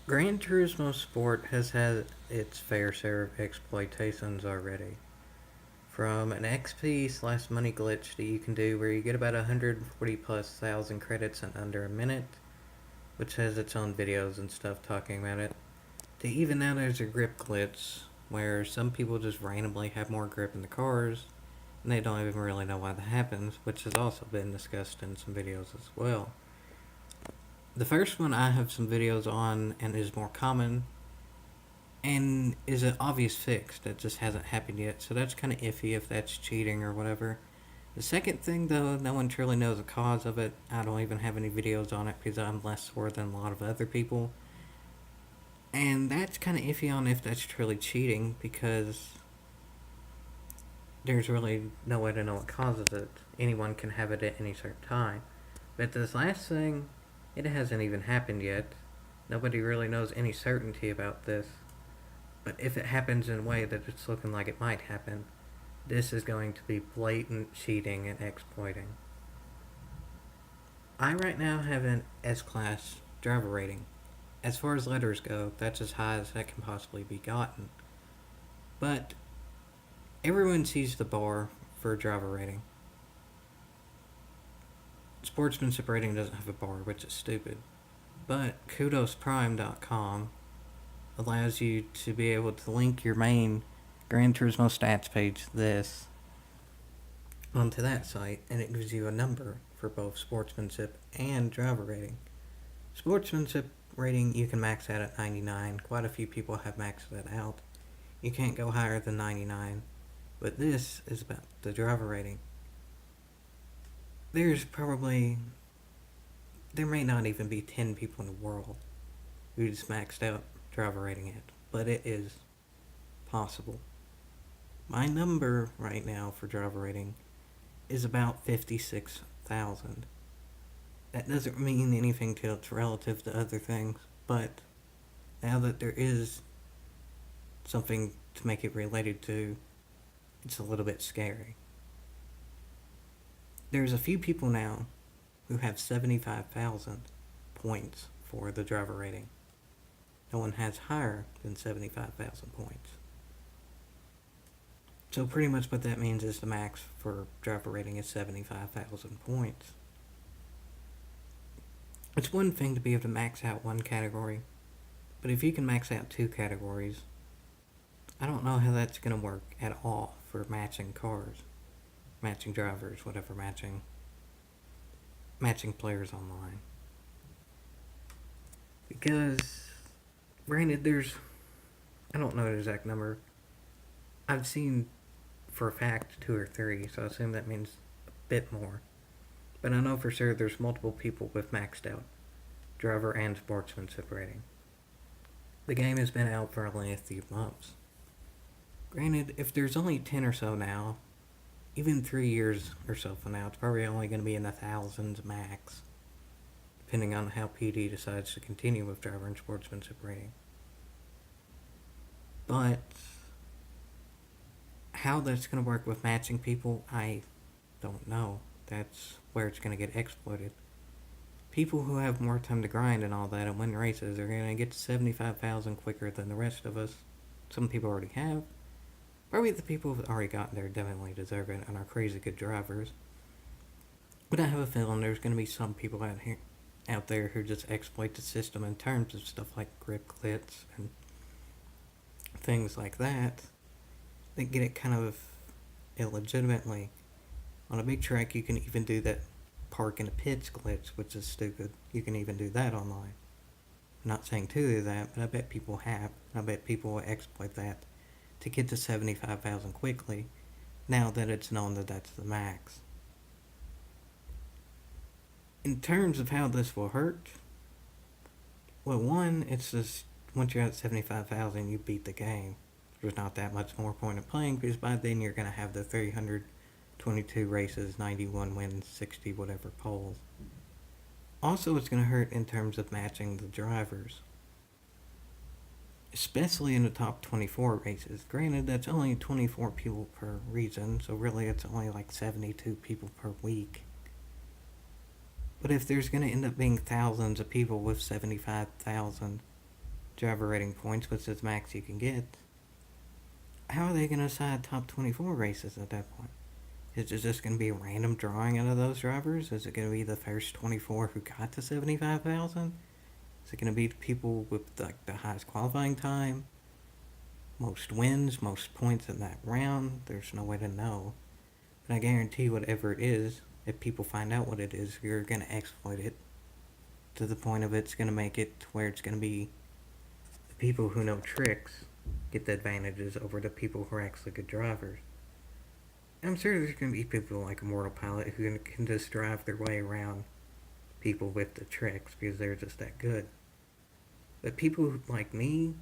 Gran Turismo Sport has had its fair share of exploitations already. From an XP slash money glitch that you can do where you get about 140 plus thousand credits in under a minute, which has its own videos and stuff talking about it, to even now there's a grip glitch where some people just randomly have more grip in the cars and they don't even really know why that happens, which has also been discussed in some videos as well. The first one I have some videos on and is more common and is an obvious fix that just hasn't happened yet, so that's kind of iffy if that's cheating or whatever. The second thing, though, no one truly knows the cause of it. I don't even have any videos on it because I'm less sore than a lot of other people. And that's kind of iffy on if that's truly cheating because there's really no way to know what causes it. Anyone can have it at any certain time. But this last thing, it hasn't even happened yet. Nobody really knows any certainty about this. But if it happens in a way that it's looking like it might happen, this is going to be blatant cheating and exploiting. I right now have an S class driver rating. As far as letters go, that's as high as that can possibly be gotten. But everyone sees the bar for a driver rating. Sportsmanship rating doesn't have a bar, which is stupid. But kudosprime.com allows you to be able to link your main Gran Turismo stats page, this, onto that site, and it gives you a number for both sportsmanship and driver rating. Sportsmanship rating you can max out at 99. Quite a few people have maxed that out. You can't go higher than 99. But this is about the driver rating. There's probably, there may not even be 10 people in the world who just maxed out driver rating it, but it is possible. My number right now for driver rating is about 56,000. That doesn't mean anything till it's relative to other things, but now that there is something to make it related to, it's a little bit scary. There's a few people now who have 75,000 points for the driver rating. No one has higher than 75,000 points. So pretty much what that means is the max for driver rating is 75,000 points. It's one thing to be able to max out one category, but if you can max out two categories, I don't know how that's going to work at all for matching cars, matching drivers, whatever, matching players online. Because, granted, I don't know the exact number. I've seen for a fact two or three, so I assume that means a bit more. But I know for sure there's multiple people with maxed out driver and sportsmanship rating. The game has been out for only a few months. Granted, if there's only 10 or so now, even 3 years or so from now, it's probably only going to be in the thousands max, depending on how PD decides to continue with driver and sportsmanship rating. But how that's going to work with matching people, I don't know. That's where it's going to get exploited. People who have more time to grind and all that and win races are going to get to 75,000 quicker than the rest of us. Some people already have. Probably the people who've already gotten there definitely deserve it and are crazy good drivers. But I have a feeling there's going to be some people out there who just exploit the system in terms of stuff like grip glitch and things like that. They get it kind of illegitimately. On a big track, you can even do that park in the pits glitch, which is stupid. You can even do that online. I'm not saying to do that, but I bet people have. I bet people will exploit that to get to 75,000 quickly, now that it's known that that's the max. In terms of how this will hurt, well, one, it's just once you're at 75,000, you beat the game. There's not that much more point of playing because by then you're going to have the 322 races, 91 wins, 60 whatever poles. Also, it's going to hurt in terms of matching the drivers, especially in the top 24 races. Granted, that's only 24 people per region, so really it's only like 72 people per week. But if there's going to end up being thousands of people with 75,000 driver rating points, which is the max you can get, how are they going to decide top 24 races at that point? Is it just going to be a random drawing out of those drivers? Is it going to be the first 24 who got to 75,000? Is it going to be the people with the highest qualifying time? Most wins, most points in that round? There's no way to know. But I guarantee whatever it is, if people find out what it is, you're going to exploit it to the point of it's going to make it to where it's going to be the people who know tricks get the advantages over the people who are actually good drivers. And I'm sure there's going to be people like Immortal Pilot who can just drive their way around people with the tricks because they're just that good. But people like me,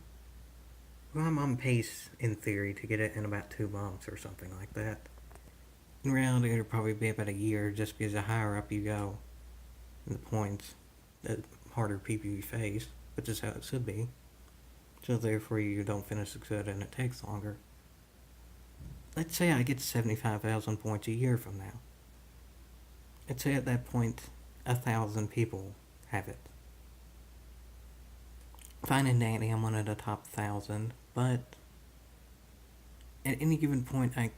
well, I'm on pace in theory to get it in about 2 months or something like that. In reality, it'll probably be about a year just because the higher up you go in the points, the harder people you face, which is how it should be. So therefore you don't finish as good and it takes longer. Let's say I get 75,000 points a year from now. Let's say at that point 1,000 people have it. Fine and dandy, I'm one of the top 1,000, but at any given point I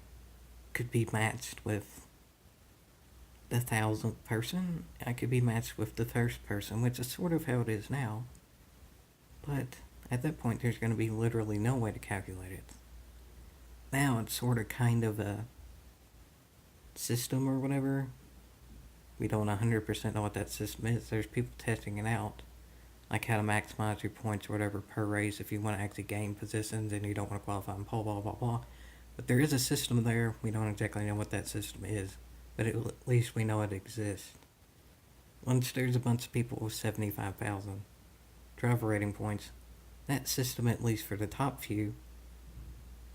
could be matched with the 1,000th person. I could be matched with the first person, which is sort of how it is now. But at that point, there's going to be literally no way to calculate it. Now it's sort of kind of a system or whatever. We don't 100% know what that system is. There's people testing it out, like how to maximize your points or whatever per race if you want to actually gain positions and you don't want to qualify in pole, blah, blah, blah. But there is a system there. We don't exactly know what that system is, but at least we know it exists. Once there's a bunch of people with 75,000 driver rating points, that system, at least for the top few,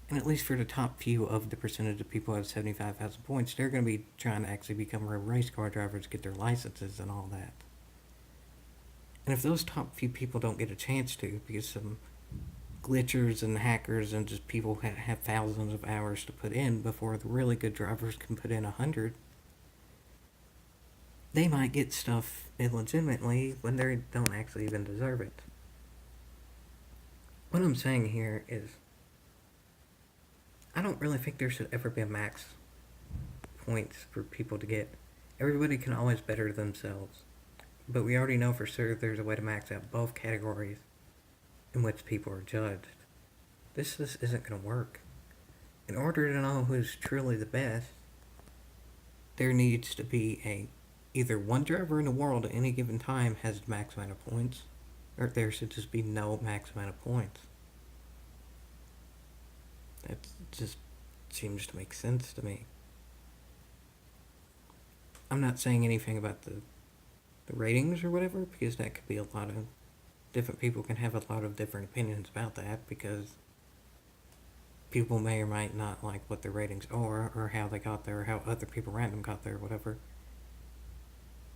and at least for the top few of the percentage of people who have 75,000 points, they're going to be trying to actually become real race car drivers, get their licenses and all that. And if those top few people don't get a chance to, because some glitchers and hackers and just people have thousands of hours to put in before the really good drivers can put in 100, they might get stuff illegitimately when they don't actually even deserve it. What I'm saying here is I don't really think there should ever be a max points for people to get. Everybody can always better themselves, but we already know for sure there's a way to max out both categories in which people are judged. This just isn't going to work. In order to know who's truly the best, there needs to be either one driver in the world at any given time has the max amount of points, or there should just be no max amount of points. That just seems to make sense to me. I'm not saying anything about the ratings or whatever, because that could be a lot of different people can have a lot of different opinions about that, because people may or might not like what their ratings are, or how they got there, or how other people random got there, whatever.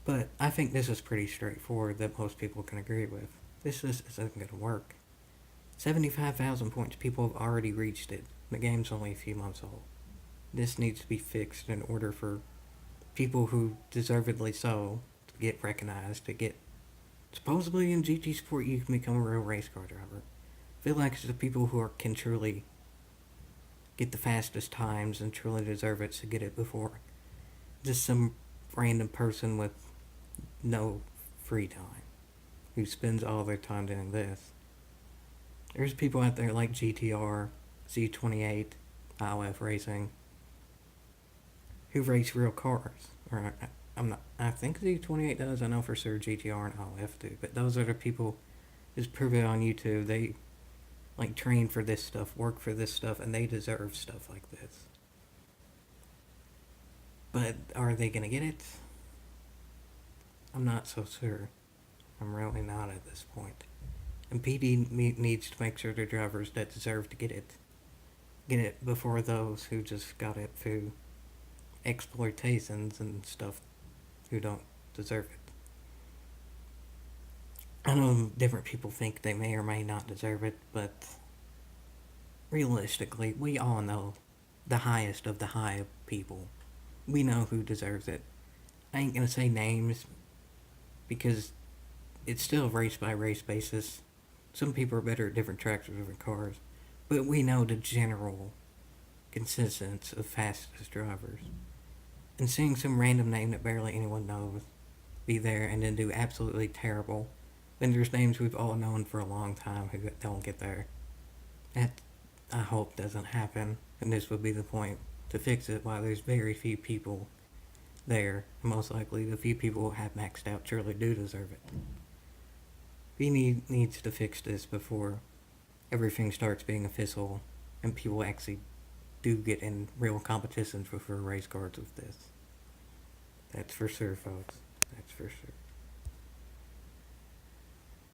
But I think this is pretty straightforward that most people can agree with. This just isn't going to work. 75,000 points, people have already reached it. The game's only a few months old. This needs to be fixed in order for people who deservedly so to get recognized, to get... Supposedly in GT Sport you can become a real race car driver. I feel like it's the people who can truly get the fastest times and truly deserve it to get it before just some random person with no free time who spends all their time doing this. There's people out there like GTR, Z28, IOF Racing, who race real cars. Or I think Z28 does. I know for sure GTR and IOF do. But those are the people who's prove it on YouTube. They like train for this stuff, work for this stuff, and they deserve stuff like this. But are they gonna get it? I'm not so sure. I'm really not at this point. And PD needs to make sure the drivers that deserve to get it before those who just got it through exploitations and stuff who don't deserve it. I know different people think they may or may not deserve it, but realistically, we all know the highest of the high people. We know who deserves it. I ain't gonna say names because it's still race by race basis. Some people are better at different tracks or different cars, but we know the general consistency of fastest drivers. And seeing some random name that barely anyone knows be there and then do absolutely terrible, then there's names we've all known for a long time who don't get there. That I hope doesn't happen, and this would be the point to fix it while there's very few people there. Most likely, the few people who have maxed out surely do deserve it. He needs to fix this before everything starts being official and people actually do get in real competitions for race cars with this. That's for sure, folks. That's for sure.